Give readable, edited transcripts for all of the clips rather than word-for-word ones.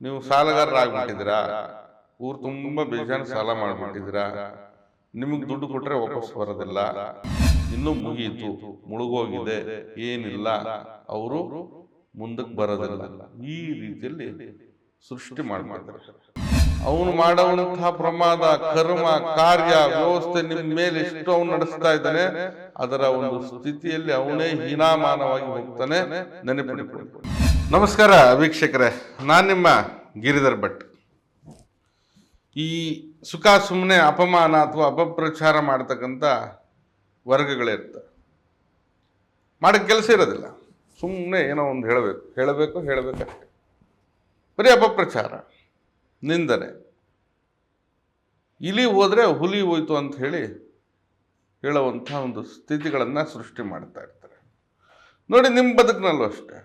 ನೀವು ಸಾಲಗಾರರಾಗ್ಬಿಟ್ಟಿದ್ದೀರಾ, ಊರು ತುಂಬ ಬೇಜಾನ್ ಸಾಲ ಮಾಡಿಬಿಟ್ಟಿದ್ದೀರಾ, ನಿಮಗೆ ದುಡ್ಡು ಕೊಟ್ಟರೆ ವಾಪಸ್ ಬರೋದಿಲ್ಲ, ಇನ್ನೂ ಮುಗೀತು, ಮುಳುಗೋಗಿದೆ, ಏನಿಲ್ಲ, ಅವರು ಮುಂದಕ್ಕೆ ಬರೋದಿಲ್ಲ, ಈ ರೀತಿಯಲ್ಲಿ ಸೃಷ್ಟಿ ಮಾಡ್ತಾರೆ. ಅವನು ಮಾಡುವಂತಹ ಪ್ರಮಾದ, ಕರ್ಮ, ಕಾರ್ಯ, ವ್ಯವಸ್ಥೆ ನಿಮ್ಮ ಮೇಲೆ ಎಷ್ಟು ಅವನು ನಡೆಸ್ತಾ ಇದ್ದಾನೆ, ಅದರ ಒಂದು ಸ್ಥಿತಿಯಲ್ಲಿ ಅವನೇ ಹೀನಾಮಾನವಾಗಿ ಹೋಗ್ತಾನೆ. ನೆನಪಿಟ್ಟುಕೊಳ್ಳಿ. ನಮಸ್ಕಾರ ವೀಕ್ಷಕರೇ, ನಾನು ನಿಮ್ಮ ಗಿರಿಧರ್ ಭಟ್. ಈ ಸುಖ ಸುಮ್ಮನೆ ಅಪಮಾನ ಅಥವಾ ಅಪಪ್ರಚಾರ ಮಾಡ್ತಕ್ಕಂಥ ವರ್ಗಗಳಿರ್ತವೆ. ಮಾಡೋಕ್ಕೆ ಕೆಲಸ ಇರೋದಿಲ್ಲ, ಸುಮ್ಮನೆ ಏನೋ ಒಂದು ಹೇಳಬೇಕಷ್ಟೆ. ಬರೀ ಅಪಪ್ರಚಾರ, ನಿಂದನೆ. ಇಲಿ ಹೋದರೆ ಹುಲಿ ಹೋಯ್ತು ಅಂತ ಹೇಳುವಂಥ ಒಂದು ಸ್ಥಿತಿಗಳನ್ನು ಸೃಷ್ಟಿ ಮಾಡ್ತಾ ಇರ್ತಾರೆ. ನೋಡಿ, ನಿಮ್ಮ ಬದುಕಿನಲ್ಲೂ ಅಷ್ಟೆ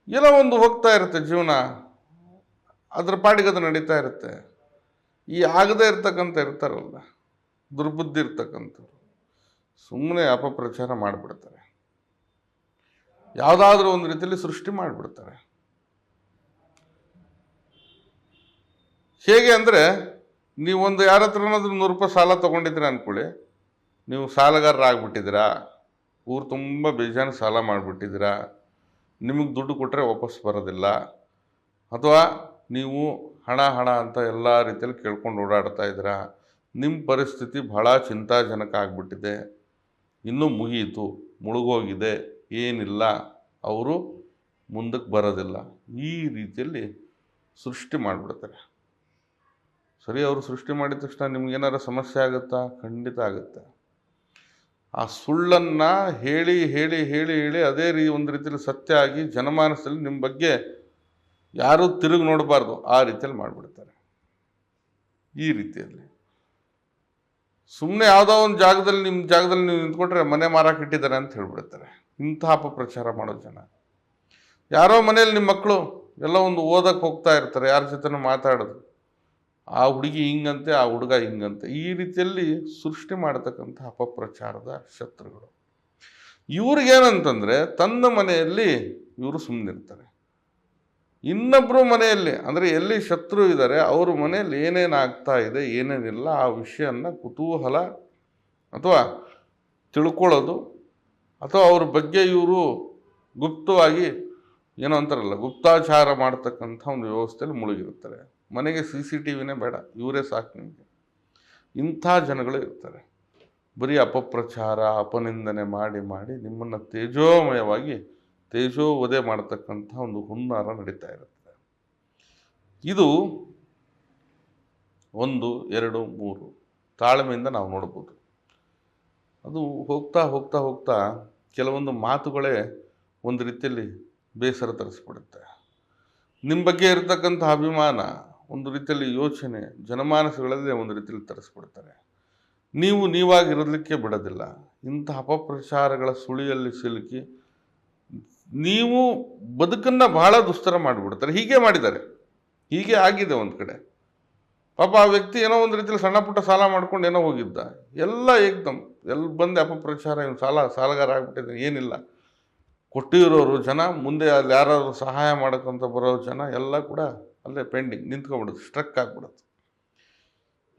ಏನೋ ಒಂದು ಹೋಗ್ತಾ ಇರುತ್ತೆ ಜೀವನ, ಅದ್ರ ಪಾಡಿಗದು ನಡೀತಾ ಇರುತ್ತೆ. ಈ ಆಗದೇ ಇರ್ತಾರಲ್ಲ, ದುರ್ಬುದ್ಧಿ ಇರ್ತಕ್ಕಂಥವ್ರು ಸುಮ್ಮನೆ ಅಪಪ್ರಚಾರ ಮಾಡಿಬಿಡ್ತಾರೆ. ಯಾವುದಾದ್ರೂ ಒಂದು ರೀತಿಯಲ್ಲಿ ಸೃಷ್ಟಿ ಮಾಡಿಬಿಡ್ತಾರೆ. ಹೇಗೆ ಅಂದರೆ, ನೀವೊಂದು ಯಾರ ಹತ್ರನಾದ್ರೂ 100 ರೂಪಾಯಿ ಸಾಲ ತೊಗೊಂಡಿದ್ದೀರಾ ಅಂದ್ಕೊಳ್ಳಿ, ನೀವು ಸಾಲಗಾರರಾಗ್ಬಿಟ್ಟಿದ್ದೀರಾ, ಊರು ತುಂಬ ಬೇಜಾನ್ ಸಾಲ ಮಾಡಿಬಿಟ್ಟಿದ್ದೀರಾ, ನಿಮಗೆ ದುಡ್ಡು ಕೊಟ್ಟರೆ ವಾಪಸ್ ಬರೋದಿಲ್ಲ, ಅಥವಾ ನೀವು ಹಣ ಅಂತ ಎಲ್ಲ ರೀತಿಯಲ್ಲಿ ಕೇಳ್ಕೊಂಡು ಓಡಾಡ್ತಾ ಇದ್ದೀರಾ, ನಿಮ್ಮ ಪರಿಸ್ಥಿತಿ ಬಹಳ ಚಿಂತಾಜನಕ ಆಗಿಬಿಟ್ಟಿದೆ, ಇನ್ನೂ ಮುಗೀತು, ಮುಳುಗೋಗಿದೆ, ಏನಿಲ್ಲ, ಅವರು ಮುಂದಕ್ಕೆ ಬರೋದಿಲ್ಲ, ಈ ರೀತಿಯಲ್ಲಿ ಸೃಷ್ಟಿ ಮಾಡಿಬಿಡ್ತಾರೆ. ಸರಿ, ಅವರು ಸೃಷ್ಟಿ ಮಾಡಿದ ತಕ್ಷಣ ನಿಮ್ಗೇನಾರ ಸಮಸ್ಯೆ ಆಗುತ್ತಾ? ಖಂಡಿತ ಆಗುತ್ತೆ. ಆ ಸುಳ್ಳನ್ನು ಹೇಳಿ ಅದೇ ಒಂದು ರೀತಿಯಲ್ಲಿ ಸತ್ಯ ಆಗಿ ಜನಮಾನಸದಲ್ಲಿ ನಿಮ್ಮ ಬಗ್ಗೆ ಯಾರೂ ತಿರುಗಿ ನೋಡಬಾರ್ದು, ಆ ರೀತಿಯಲ್ಲಿ ಮಾಡಿಬಿಡ್ತಾರೆ. ಈ ರೀತಿಯಲ್ಲಿ ಸುಮ್ಮನೆ ಯಾವುದೋ ಒಂದು ಜಾಗದಲ್ಲಿ, ನಿಮ್ಮ ಜಾಗದಲ್ಲಿ ನೀವು ನಿಂತ್ಕೊಂಡ್ರೆ ಮನೆ ಮಾರಕ್ಕೆ ಇಟ್ಟಿದ್ದಾರೆ ಅಂತ ಹೇಳ್ಬಿಡ್ತಾರೆ. ಇಂಥ ಅಪಪ್ರಚಾರ ಮಾಡೋ ಜನ. ಯಾರೋ ಮನೇಲಿ ನಿಮ್ಮ ಮಕ್ಕಳು ಎಲ್ಲ ಒಂದು ಓದಕ್ಕೆ ಹೋಗ್ತಾ ಇರ್ತಾರೆ, ಯಾರ ಜೊತೆನೂ ಮಾತಾಡೋದು, ಆ ಹುಡುಗಿ ಹಿಂಗಂತೆ, ಆ ಹುಡುಗ ಹಿಂಗಂತೆ, ಈ ರೀತಿಯಲ್ಲಿ ಸೃಷ್ಟಿ ಮಾಡತಕ್ಕಂಥ ಅಪಪ್ರಚಾರದ ಶತ್ರುಗಳು. ಇವ್ರಿಗೇನಂತಂದರೆ, ತನ್ನ ಮನೆಯಲ್ಲಿ ಇವರು ಸುಮ್ಮನಿರ್ತಾರೆ, ಇನ್ನೊಬ್ಬರು ಮನೆಯಲ್ಲಿ, ಅಂದರೆ ಎಲ್ಲಿ ಶತ್ರು ಇದ್ದಾರೆ ಅವ್ರ ಮನೆಯಲ್ಲಿ ಏನೇನು ಆಗ್ತಾ ಇದೆ, ಏನೇನಿಲ್ಲ, ಆ ವಿಷಯನ ಕುತೂಹಲ ಅಥವಾ ತಿಳ್ಕೊಳ್ಳೋದು, ಅಥವಾ ಅವ್ರ ಬಗ್ಗೆ ಇವರು ಗುಪ್ತವಾಗಿ ಏನೋ ಅಂತಾರಲ್ಲ, ಗುಪ್ತಾಚಾರ ಮಾಡ್ತಕ್ಕಂಥ ಒಂದು ವ್ಯವಸ್ಥೆಯಲ್ಲಿ ಮುಳುಗಿರ್ತಾರೆ. ಮನೆಗೆ CCTVನೇ ಬೇಡ, ಇವರೇ ಸಾಕು ನಿಮಗೆ. ಇಂಥ ಜನಗಳು ಇರ್ತಾರೆ. ಬರೀ ಅಪಪ್ರಚಾರ, ಅಪನಿಂದನೆ ಮಾಡಿ ನಿಮ್ಮನ್ನು ತೇಜೋಮಯವಾಗಿ ತೇಜೋವಧೆ ಮಾಡತಕ್ಕಂಥ ಒಂದು ಹುನ್ನಾರ ನಡೀತಾ ಇರುತ್ತೆ. ಇದು 1, 2, 3 ತಾಳ್ಮೆಯಿಂದ ನಾವು ನೋಡ್ಬೋದು. ಅದು ಹೋಗ್ತಾ ಕೆಲವೊಂದು ಮಾತುಗಳೇ ಒಂದು ರೀತಿಯಲ್ಲಿ ಬೇಸರ ತರಿಸ್ಬಿಡುತ್ತೆ. ನಿಮ್ಮ ಬಗ್ಗೆ ಇರತಕ್ಕಂಥ ಅಭಿಮಾನ, ಒಂದು ರೀತಿಯಲ್ಲಿ ಯೋಚನೆ ಜನಮಾನಸಗಳಲ್ಲಿ ಒಂದು ರೀತಿಯಲ್ಲಿ ತರಿಸ್ಬಿಡ್ತಾರೆ. ನೀವಾಗಿರೋದಕ್ಕೆ ಬಿಡೋದಿಲ್ಲ. ಇಂಥ ಅಪಪ್ರಚಾರಗಳ ಸುಳಿಯಲ್ಲಿ ಸಿಲುಕಿ ನೀವು ಬದುಕನ್ನು ಬಹಳ ದುಸ್ತರ ಮಾಡಿಬಿಡ್ತಾರೆ. ಹೀಗೆ ಮಾಡಿದ್ದಾರೆ, ಹೀಗೆ ಆಗಿದೆ ಒಂದು ಕಡೆ. ಪಾಪ ಆ ವ್ಯಕ್ತಿ ಏನೋ ಒಂದು ರೀತಿಯಲ್ಲಿ ಸಣ್ಣ ಪುಟ್ಟ ಸಾಲ ಮಾಡ್ಕೊಂಡು ಏನೋ ಹೋಗಿದ್ದ, ಎಲ್ಲ ಏಕ್ದಮ್ ಬಂದು ಅಪಪ್ರಚಾರ, ಇವನು ಸಾಲಗಾರ ಆಗಿಬಿಟ್ಟಿದ್ದಾನೆ, ಏನಿಲ್ಲ. ಕೊಟ್ಟಿರೋರು ಜನ, ಮುಂದೆ ಅಲ್ಲಿ ಯಾರಾದರೂ ಸಹಾಯ ಮಾಡೋಕ್ಕಂತ ಬರೋ ಜನ ಎಲ್ಲ ಕೂಡ ಅಲ್ಲೇ ಪೆಂಡಿಂಗ್ ನಿಂತ್ಕೊಬಿಡುತ್ತೆ, ಸ್ಟ್ರಕ್ ಆಗಿಬಿಡುತ್ತೆ.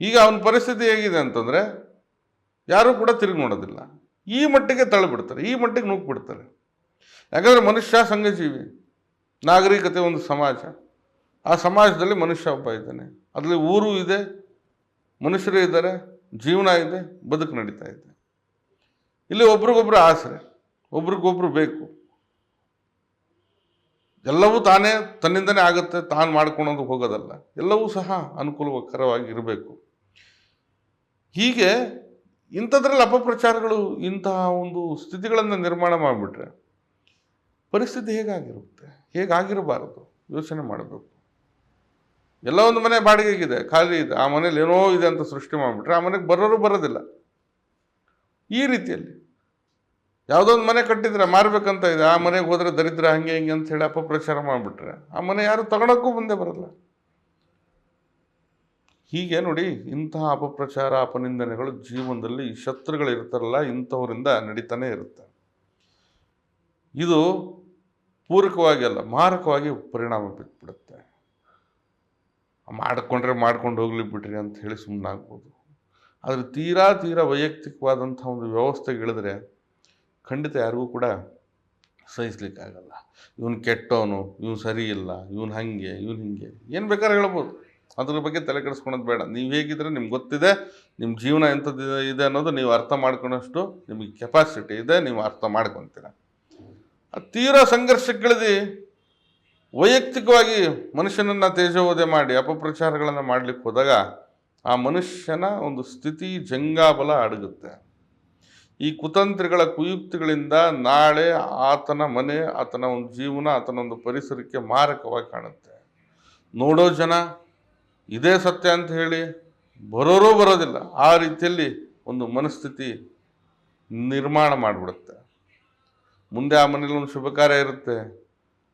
ಈಗ ಅವನ ಪರಿಸ್ಥಿತಿ ಹೇಗಿದೆ ಅಂತಂದರೆ, ಯಾರೂ ಕೂಡ ತಿರುಗಿ ನೋಡೋದಿಲ್ಲ. ಈ ಮಟ್ಟಿಗೆ ತಳ್ಳಿಬಿಡ್ತಾರೆ, ಈ ಮಟ್ಟಿಗೆ ನುಗ್ಗಿಬಿಡ್ತಾರೆ. ಯಾಕಂದರೆ ಮನುಷ್ಯ ಸಂಘಜೀವಿ, ನಾಗರಿಕತೆ ಒಂದು ಸಮಾಜ. ಆ ಸಮಾಜದಲ್ಲಿ ಮನುಷ್ಯ ಒಬ್ಬ ಇದ್ದಾನೆ, ಅದರಲ್ಲಿ ಊರು ಇದೆ, ಮನುಷ್ಯರು ಇದ್ದಾರೆ, ಜೀವನ ಇದೆ, ಬದುಕು ನಡೀತಾ ಇದೆ. ಇಲ್ಲಿ ಒಬ್ರಿಗೊಬ್ರು ಆಸರೆ, ಒಬ್ರಿಗೊಬ್ರು ಬೇಕು. ಎಲ್ಲವೂ ತನ್ನಿಂದನೇ ಆಗುತ್ತೆ, ತಾನು ಮಾಡ್ಕೊಳೋದು ಹೋಗೋದಲ್ಲ, ಎಲ್ಲವೂ ಸಹ ಅನುಕೂಲಕರವಾಗಿ ಇರಬೇಕು. ಹೀಗೆ ಇಂಥದ್ರಲ್ಲಿ ಅಪಪ್ರಚಾರಗಳು ಇಂತಹ ಒಂದು ಸ್ಥಿತಿಗಳನ್ನು ನಿರ್ಮಾಣ ಮಾಡಿಬಿಟ್ರೆ ಪರಿಸ್ಥಿತಿ ಹೇಗಾಗಿರಬಾರದು ಯೋಚನೆ ಮಾಡಬೇಕು. ಎಲ್ಲ ಒಂದು ಮನೆ ಬಾಡಿಗೆಗಿದೆ, ಖಾಲಿ ಇದೆ, ಆ ಮನೇಲಿ ಏನೋ ಇದೆ ಅಂತ ಸೃಷ್ಟಿ ಮಾಡಿಬಿಟ್ರೆ ಆ ಮನೆಗೆ ಬರೋದಿಲ್ಲ. ಈ ರೀತಿಯಲ್ಲಿ ಯಾವುದೋ ಒಂದು ಮನೆ ಕಟ್ಟಿದ್ರೆ ಮಾರಬೇಕಂತ ಇದೆ, ಆ ಮನೆಗೆ ಹೋದರೆ ದರಿದ್ರ ಹಂಗೆ ಹಿಂಗೆ ಅಂತ ಹೇಳಿ ಅಪಪ್ರಚಾರ ಮಾಡಿಬಿಟ್ರೆ ಆ ಮನೆ ಯಾರು ತಗೊಳಕ್ಕೂ ಮುಂದೆ ಬರಲ್ಲ. ಹೀಗೆ ನೋಡಿ, ಇಂತಹ ಅಪಪ್ರಚಾರ, ಅಪನಿಂದನೆಗಳು ಜೀವನದಲ್ಲಿ ಶತ್ರುಗಳು ಇರ್ತಾರಲ್ಲ, ಇಂಥವರಿಂದ ನಡೀತಾನೆ ಇರುತ್ತೆ. ಇದು ಪೂರಕವಾಗಿ ಅಲ್ಲ, ಮಾರಕವಾಗಿ ಪರಿಣಾಮ ಬಿದ್ದುಬಿಡುತ್ತೆ. ಮಾಡ್ಕೊಂಡು ಹೋಗ್ಲಿ ಬಿಡ್ರಿ ಅಂತ ಹೇಳಿ ಸುಮ್ಮನಾಗ್ಬೋದು. ಆದರೆ ತೀರಾ ವೈಯಕ್ತಿಕವಾದಂಥ ಒಂದು ವ್ಯವಸ್ಥೆಗಳಿದ್ರೆ ಖಂಡಿತ ಯಾರಿಗೂ ಕೂಡ ಸಹಿಸ್ಲಿಕ್ಕಾಗಲ್ಲ. ಇವನು ಕೆಟ್ಟವನು, ಇವನು ಸರಿ ಇಲ್ಲ, ಇವನು ಹಾಗೆ, ಇವನು ಹಿಂಗೆ, ಏನು ಬೇಕಾದ್ರೆ ಹೇಳ್ಬೋದು. ಅದ್ರ ಬಗ್ಗೆ ತಲೆ ಕೆಡಿಸ್ಕೊಳೋದು ಬೇಡ. ನೀವು ಹೇಗಿದ್ರೆ ನಿಮ್ಗೆ ಗೊತ್ತಿದೆ, ನಿಮ್ಮ ಜೀವನ ಎಂಥದ್ದು ಇದೆ ಅನ್ನೋದು ನೀವು ಅರ್ಥ ಮಾಡ್ಕೊಳ್ಳೋಷ್ಟು ನಿಮಗೆ ಕೆಪಾಸಿಟಿ ಇದೆ, ನೀವು ಅರ್ಥ ಮಾಡ್ಕೊತೀರ. ತೀರಾ ಸಂಘರ್ಷಕ್ಕಿಳಿದು ವೈಯಕ್ತಿಕವಾಗಿ ಮನುಷ್ಯನನ್ನು ತೇಜೋವಧೆ ಮಾಡಿ ಅಪಪ್ರಚಾರಗಳನ್ನು ಮಾಡಲಿಕ್ಕೆ ಹೋದಾಗ ಆ ಮನುಷ್ಯನ ಒಂದು ಸ್ಥಿತಿ ಜಂಗಾಬಲ ಅಡಗುತ್ತೆ. ಈ ಕುತಂತ್ರಿಗಳ ಕುಯುಕ್ತಿಗಳಿಂದ ನಾಳೆ ಆತನ ಮನೆ, ಆತನ ಒಂದು ಜೀವನ, ಆತನ ಒಂದು ಪರಿಸರಕ್ಕೆ ಮಾರಕವಾಗಿ ಕಾಣುತ್ತೆ. ನೋಡೋ ಜನ ಇದೇ ಸತ್ಯ ಅಂತ ಹೇಳಿ ಬರೋದಿಲ್ಲ. ಆ ರೀತಿಯಲ್ಲಿ ಒಂದು ಮನಸ್ಥಿತಿ ನಿರ್ಮಾಣ ಮಾಡಿಬಿಡುತ್ತೆ. ಮುಂದೆ ಆ ಮನೇಲಿ ಒಂದು ಶುಭ ಕಾರ್ಯ ಇರುತ್ತೆ,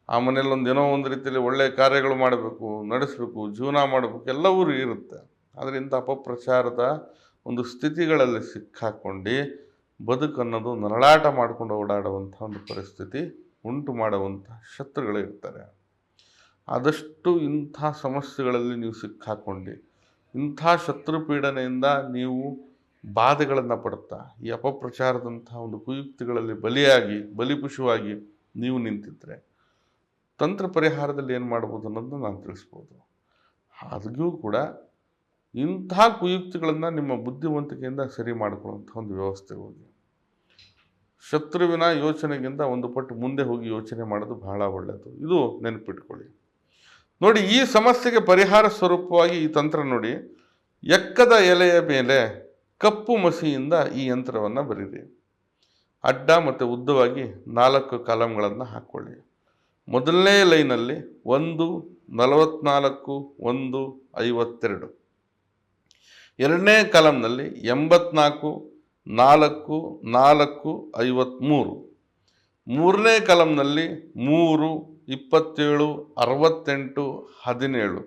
ಆ ಮನೇಲಿ ಏನೋ ಒಂದು ರೀತಿಯಲ್ಲಿ ಒಳ್ಳೆಯ ಕಾರ್ಯಗಳು ಮಾಡಬೇಕು, ನಡೆಸಬೇಕು, ಜೀವನ ಮಾಡಬೇಕು, ಎಲ್ಲವೂ ಇರುತ್ತೆ. ಆದರೆ ಇಂಥ ಅಪಪ್ರಚಾರದ ಒಂದು ಸ್ಥಿತಿಗಳಲ್ಲಿ ಸಿಕ್ಕಾಕೊಂಡು ಬದುಕನ್ನೋದು ನರಳಾಟ ಮಾಡ್ಕೊಂಡು ಓಡಾಡುವಂಥ ಒಂದು ಪರಿಸ್ಥಿತಿ ಉಂಟು ಮಾಡುವಂಥ ಶತ್ರುಗಳು ಇರ್ತಾರೆ. ಆದಷ್ಟು ಇಂಥ ಸಮಸ್ಯೆಗಳಲ್ಲಿ ನೀವು ಸಿಕ್ಕಾಕೊಂಡು ಇಂಥ ಶತ್ರು ಪೀಡನೆಯಿಂದ ನೀವು ಬಾಧೆಗಳನ್ನು ಪಡುತ್ತಾ ಈ ಅಪಪ್ರಚಾರದಂಥ ಒಂದು ಕುಯುಕ್ತಿಗಳಲ್ಲಿ ಬಲಿಪಶುವಾಗಿ ನೀವು ನಿಂತಿದ್ದರೆ ತಂತ್ರ ಪರಿಹಾರದಲ್ಲಿ ಏನು ಮಾಡ್ಬೋದು ಅನ್ನೋದನ್ನ ನಾನು ತಿಳಿಸ್ಬೋದು. ಆದಾಗ್ಯೂ ಕೂಡ ಇಂಥ ಕುಯುಕ್ತಿಗಳನ್ನು ನಿಮ್ಮ ಬುದ್ಧಿವಂತಿಕೆಯಿಂದ ಸರಿ ಮಾಡಿಕೊಳ್ಳುವಂಥ ಒಂದು ವ್ಯವಸ್ಥೆ ಹೋಗಿ ಶತ್ರುವಿನ ಯೋಚನೆಗಿಂತ ಒಂದು ಪಟ್ಟು ಮುಂದೆ ಹೋಗಿ ಯೋಚನೆ ಮಾಡೋದು ಬಹಳ ಒಳ್ಳೆಯದು. ಇದು ನೆನಪಿಟ್ಕೊಳ್ಳಿ. ನೋಡಿ, ಈ ಸಮಸ್ಯೆಗೆ ಪರಿಹಾರ ಸ್ವರೂಪವಾಗಿ ಈ ತಂತ್ರ ನೋಡಿ, ಎಕ್ಕದ ಎಲೆಯ ಮೇಲೆ ಕಪ್ಪು ಮಸಿಯಿಂದ ಈ ಯಂತ್ರವನ್ನು ಬರೀರಿ. ಅಡ್ಡ ಮತ್ತು ಉದ್ದವಾಗಿ 4 ಕಾಲಮ್ಗಳನ್ನು ಹಾಕ್ಕೊಳ್ಳಿ. ಮೊದಲನೇ ಲೈನಲ್ಲಿ 1, 44, 1, 52. ಎರಡನೇ ಕಾಲಮ್ನಲ್ಲಿ 84, 4, 4, 53. ಮೂರನೇ ಕಾಲಮ್ನಲ್ಲಿ 3, 27, 68, 17.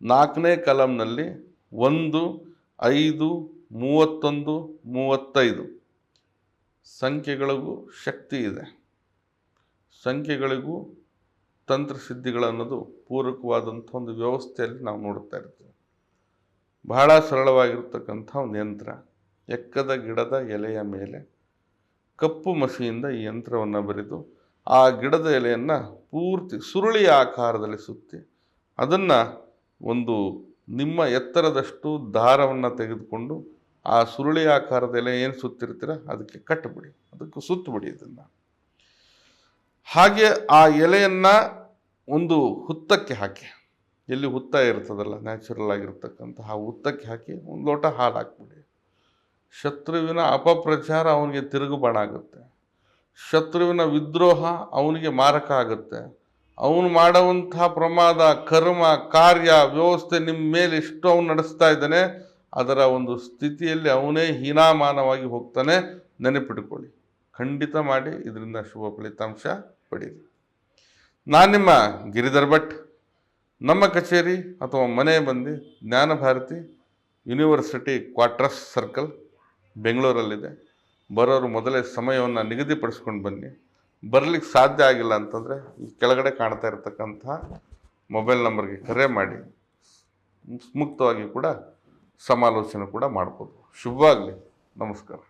ನಾಲ್ಕನೇ ಕಾಲಮ್ನಲ್ಲಿ 1, 5, 31, 35. ಸಂಖ್ಯೆಗಳಿಗೂ ಶಕ್ತಿ ಇದೆ. ಸಂಖ್ಯೆಗಳಿಗೂ ತಂತ್ರಸಿದ್ಧಿಗಳನ್ನೋದು ಪೂರಕವಾದಂಥ ಒಂದು ವ್ಯವಸ್ಥೆಯಲ್ಲಿ ನಾವು ನೋಡ್ತಾ ಇರ್ತೀವಿ. ಬಹಳ ಸರಳವಾಗಿರ್ತಕ್ಕಂಥ ಒಂದು ಯಂತ್ರ. ಎಕ್ಕದ ಗಿಡದ ಎಲೆಯ ಮೇಲೆ ಕಪ್ಪು ಮಸಿಯಿಂದ ಈ ಯಂತ್ರವನ್ನು ಬರೆದು ಆ ಗಿಡದ ಎಲೆಯನ್ನು ಪೂರ್ತಿ ಸುರುಳಿಯ ಆಕಾರದಲ್ಲಿ ಸುತ್ತಿ ಅದನ್ನು ಒಂದು ನಿಮ್ಮ ಎತ್ತರದಷ್ಟು ದಾರವನ್ನು ತೆಗೆದುಕೊಂಡು ಆ ಸುರುಳಿ ಆಕಾರದ ಎಲೆ ಏನು ಸುತ್ತಿರ್ತೀರ ಅದಕ್ಕೆ ಕಟ್ಟಿಬಿಡಿ, ಅದಕ್ಕೆ ಸುತ್ತಬಿಡಿ. ಇದನ್ನು ಹಾಗೆ ಆ ಎಲೆಯನ್ನು ಒಂದು ಹುತ್ತಕ್ಕೆ ಹಾಕಿ, ಎಲ್ಲಿ ಹುತ್ತ ಇರ್ತದಲ್ಲ ನ್ಯಾಚುರಲ್ ಆಗಿರ್ತಕ್ಕಂಥ ಆ ಹುತ್ತಕ್ಕೆ ಹಾಕಿ ಒಂದು ಲೋಟ ಹಾಲು ಹಾಕ್ಬಿಡಿ. ಶತ್ರುವಿನ ಅಪಪ್ರಚಾರ ಅವನಿಗೆ ತಿರುಗುಬಾಣ ಆಗುತ್ತೆ. ಶತ್ರುವಿನ ವಿದ್ರೋಹ ಅವನಿಗೆ ಮಾರಕ ಆಗುತ್ತೆ. ಅವನು ಮಾಡುವಂಥ ಪ್ರಮಾದ, ಕರ್ಮ, ಕಾರ್ಯ, ವ್ಯವಸ್ಥೆ ನಿಮ್ಮ ಮೇಲೆ ಎಷ್ಟು ಅವನು ನಡೆಸ್ತಾ ಇದ್ದಾನೆ, ಅದರ ಒಂದು ಸ್ಥಿತಿಯಲ್ಲಿ ಅವನೇ ಹೀನಾಮಾನವಾಗಿ ಹೋಗ್ತಾನೆ. ನೆನಪಿಟ್ಕೊಳ್ಳಿ, ಖಂಡಿತ ಮಾಡಿ, ಇದರಿಂದ ಶುಭ ಫಲಿತಾಂಶ ಪಡೀರಿ. ನಾನು ನಿಮ್ಮ ಗಿರಿಧರ್ ಭಟ್. ನಮ್ಮ ಕಚೇರಿ ಅಥವಾ ಮನೆ ಬಂದು ಜ್ಞಾನಭಾರತಿ ಯೂನಿವರ್ಸಿಟಿ ಕ್ವಾರ್ಟರ್ಸ್ ಸರ್ಕಲ್ ಬೆಂಗಳೂರಲ್ಲಿದೆ. ಬರೋರು ಮೊದಲೇ ಸಮಯವನ್ನು ನಿಗದಿಪಡಿಸ್ಕೊಂಡು ಬನ್ನಿ. ಬರಲಿಕ್ಕೆ ಸಾಧ್ಯ ಆಗಿಲ್ಲ ಅಂತಂದರೆ ಈ ಕೆಳಗಡೆ ಕಾಣ್ತಾ ಇರತಕ್ಕಂಥ ಮೊಬೈಲ್ ನಂಬರ್ಗೆ ಕರೆ ಮಾಡಿ ಮುಕ್ತವಾಗಿ ಕೂಡ ಸಮಾಲೋಚನೆ ಕೂಡ ಮಾಡ್ಬೋದು. ಶುಭವಾಗಲಿ. ನಮಸ್ಕಾರ.